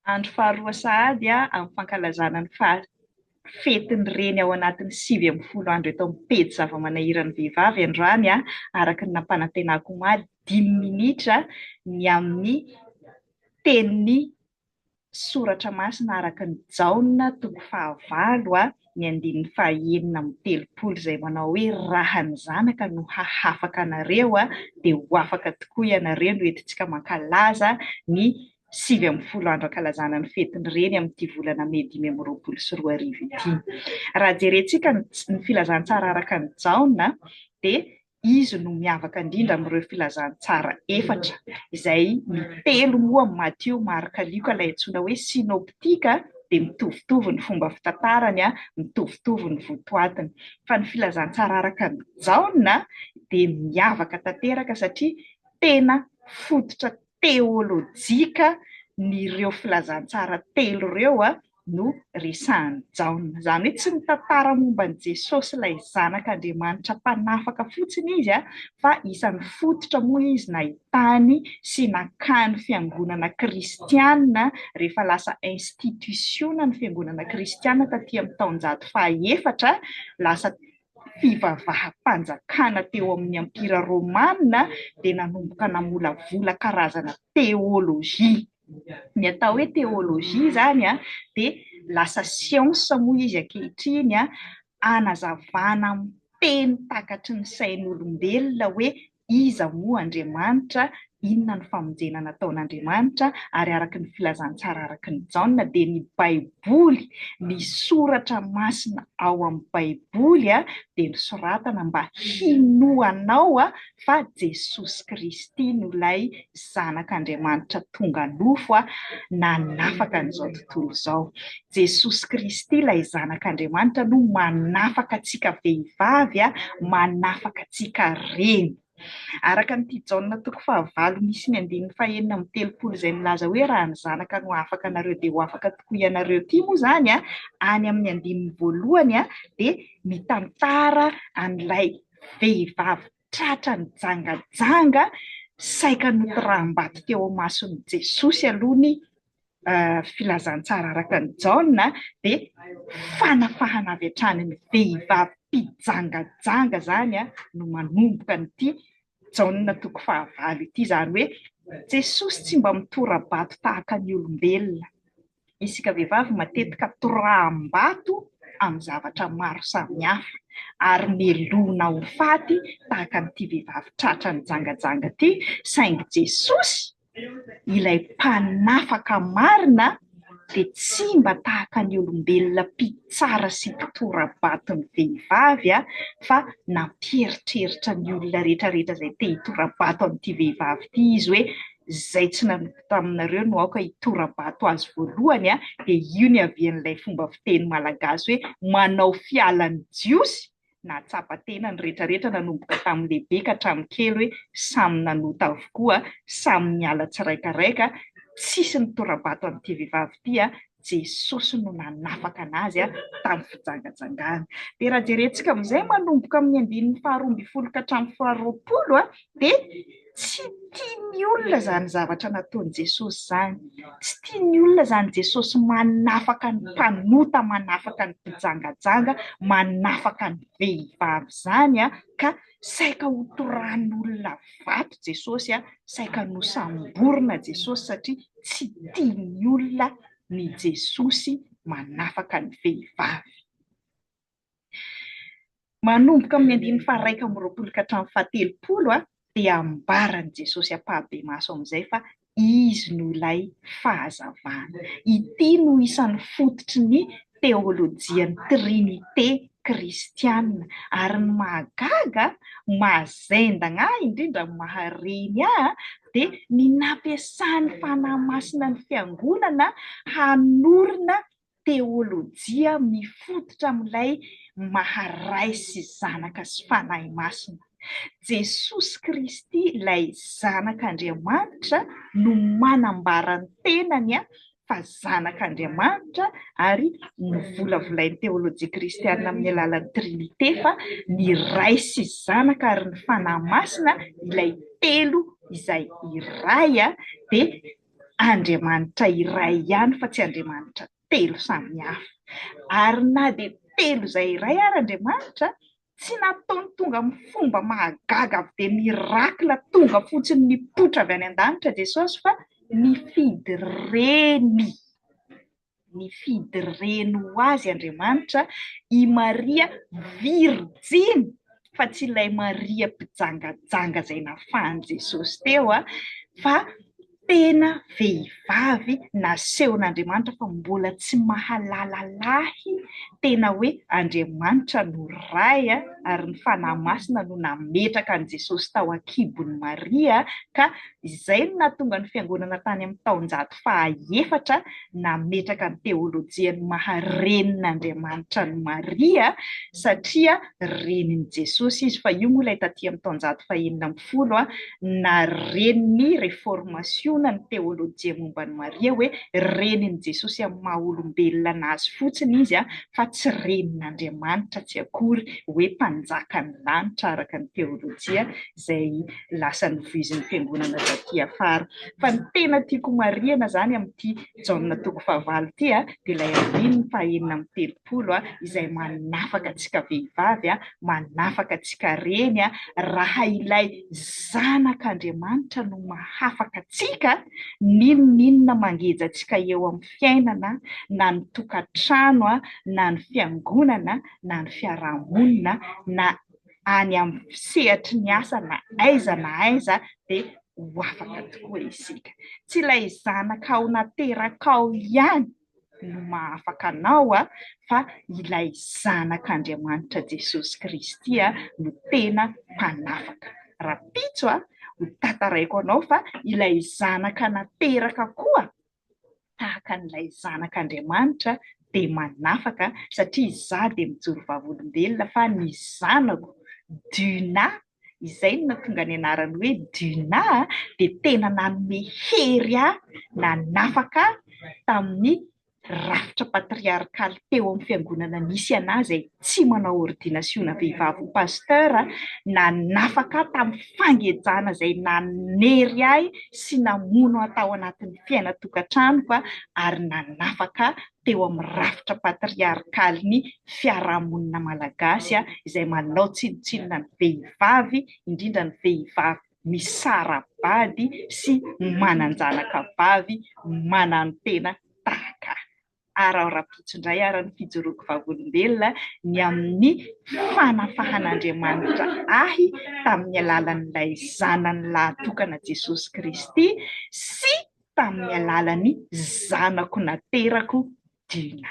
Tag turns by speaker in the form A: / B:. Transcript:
A: Andro faharoa sahady amin'ny fankalazana ny fetiny reny ao anatin'ny 9 eto amin'ny pejy zava-manahiran'ny vehivavy androany araka ny nampanantenako maly 5 minitra ny amin'ny tenin'ny soratra masina araka ny Jaona toko 9 ny andinin'ny 9 izay manao hoe raha ny zanaka no hahafaka anareo dia ho afaka tokoa ianareo no entintsika mankalaza ny 9 andro ankalazana ny fetiny reny amin'ity volana May 2024 ity. Raha jerentsika ny filazantsara araka ny Jaona dia izy no miavaka indrindra amin'ireo filazantsara efatra izay ny 3 moa amin'ny Matteo, Marika, Luka ilay antsoina hoe sinoptika dia mitovitovy ny fomba fitantarany mitovitovy ny votoatiny. Fa ny filazantsara araka ny Jaona dia miavaka tanteraka satria tena fototra teolojika ny ireo filazantsara telo ireo no resahan'ny Jaona. Izany hoe tsy ny tantara momba ny Jesosy ilay zanak'Andriamanitra mpanafaka fotsiny izy fa isan'ny fototra moa izy nahitany sy nakany fiangonana kristianina rehefa lasa institutiona ny fiangonana kristianina taty amin'ny taonjato faha-4 lasa fivavaham-panjakana teo amin'ny ampira romanina dia nanomboka namolavola karazana teolojia. Ny atao hoe teolojia izany dia lasa siansa moa izy ankehitriny anazavana amin'ny teny takatry ny sain'olombelona hoe iza moa Andriamanitra, inona ny famonjena nataon'Andriamanitra, ary araka ny filazantsara araka ny Jaona dia ny Baiboly, ny soratra masina ao amin'ny Baiboly dia nosoratana mba hinoanao fa Jesosy Kristy no ilay zanak'Andriamanitra tonga nofo nanafaka an'izao tontolo izao. Jesosy Kristy ilay zanak'Andriamanitra no manafaka antsika vehivavy, manafaka antsika reny. Araka nyity Jaona toko 9 misy ny andinin'ny 9:30 izay milaza hoe raha ny zanaka no afaka anareo dia ho afaka tokoa ianareo ity moa izany any amin'ny andinin'ny 1 dia mitantara an'ilay vehivavy tratra ny jangajanga saika notoraham-bato teo mason'i Jesosy aloha ny filazantsara araka ny Jaona dia fanafahana avy hatrany ny vehivavy mpijangajanga zany no manomboka n'ity Jaona toko 9 ity, izany hoe Jesosy tsy mba mitora-bato tahaka ny olombelona. Isika vehivavy matetika toraham-bato amin'ny zavatra maro samihafa ary melona ho faty tahaka n'ity vehivavy tratra ny jangajanga ity, saingy Jesosy ilay mpanafaka marina dia tsy mba tahaka ny olombelona mpitsara sy mpitora-bato ny vehivavy fa nampieritreritra ny olona rehetrarehetra izay te hitora-bato amin'ity vehivavy ity izy hoe izay tsy nanomboka aminareo no aoka hitora-bato azy voalohany dia io ny avian'ilay fomba fiteny malagasy hoe manao fialan'ny jiosy na tsapa-tena ny rehetrarehetra nanomboka tamin'ny lehibe ka hatramin'ny kely hoe samy nanota avokoa, samy miala tsiraikaraika, tsisy nitora-bato amin'ity vehivavy ity Jesosy no nanafaka anazy tamin'ny fijangajangana. Dia raha jerentsika amin'izay manomboka amin'ny andinin'ny 12 ka hatramin'ny 20 dia tsy tian'ny olona izany zavatra nataon'i Jesosy izany. Tsy tian'ny olona izany Jesosy manafaka ny mpanota, manafaka ny mpijangajanga, manafaka ny vehivavy izany ka saika ho torahan'olona vato Jesosy, saika nosamborina Jesosy satria tsy tian'ny olona ny Jesosy manafaka ny vehivavy. Manomboka amin'ny andinin'ny 1 ka hatramin'ny 30 dia ambaran'i Jesosy ampahabe maso amin'izay fa izy no ilay fahazavana. Ity no isan'ny fototry ny teolojian'ny Trinité kristianina ary ny mahagaga, mahazendana indrindra mahareny dia ny nampiasan'ny fanahy masina ny fiangonana hanorina teolojia mifototra amin'ilay maharay sy zanaka sy fanahy masina. Jesosy Kristy ilay zanak'Andriamanitra no manambara ny tenany fa zanak'Andriamanitra ary novolavolain'ny teolojia kristianina amin'ny alalan'ny Trinité fa ny ray sy zanaka ary ny fanahy masina ilay telo izay iray dia Andriamanitra iray ihany fa tsy Andriamanitra telo samihafa. Ary na dia telo izay iray ary Andriamanitra, tsy nataony tonga amin'ny fomba mahagaga avy dia mirakla tonga fotsiny nipoitra avy any an-danitra Jesosy, fa nifidy reny ho azy Andriamanitra i Maria Virjiny, fa tsy ilay Maria mpijangajanga izay nafahany Jesosy teo, fa tena vehivavy nasehon'Andriamanitra fa mbola tsy mahalala lahy, tena hoe Andriamanitra no ray ary ny fanahy masina no nametraka an' Jesosy tao an-kibon'i Maria, ka izay no nahatonga ny fiangonana tany amin'ny taonjato faha-efatra nametraka ny teolojiany maharenin'Andriamanitra ny Maria, satria renin'i Jesosy izy. Fa io moa ilay taty amin'ny taonjato faha-19 nareniny reformasiona ny teolojia momba ny Maria, hoe renin'i Jesosy amin'ny maha olombelona anazy fotsiny izy, fa tsy renin'Andriamanitra, tsy akory hoe mpanjaka ny lanitra araka ny teolojia izay lasa nivoizin'ny fiangonana taty afara. Fa ny tena tiako marihana zany amin'ity Jaona 9 ity dia ilay andininy faha-enina amby telopolo izay manafaka antsika vehivavy, manafaka antsika reny, raha ilay zanak'Andriamanitra no mahafaka antsika, n'inona mangeja antsika eo amin'ny fiainana, na ny tokantrano, na ny fiangonana, na ny fiarahamonina, na any amin'ny sehatry ny asa, na aiza dia ho afaka tokoa isika. Tsy ilay zanakao naterakao ihany no mahafaka anao, fa ilay zanak'Andriamanitra Jesosy Kristy no tena mpanafaka. Rapitso ho tantaraiko anao fa ilay zanaka nateraka koa tahaka n'ilay zanak'Andriamanitra dia manafaka, satria izaho dia mijoro vavolombelona fa ny zanako Dina, izay no natonga ny anarany hoe Dina, dia tena nanome hery nanafaka tamin'ny rafitra patriarkaly teo amin'ny fiangonana nisy anazy, izay tsy manao ordinasiona vehivavy ho pasteur, nanafaka tamin'ny fangejana izay nanery ahy sy namono atao anatin'ny fiainatokantranoko, ary nanafaka teo amin'ny rafitra patriarkaly ny fiarahamonina malagasy, izay manao tsinotsinona ny vehivavy, indrindra ny vehivavy misara-bady sy mananjanaka vavy manano-tena tahaka. Rapitso indray ny fijoroako vavolombelona ny amin'ny fanafahan'Andriamanitra ahy tamin'ny alalan'ilay zanany lahatokana Jesosy Kristy sy tamin'ny alalan'ny zanako naterako Dina.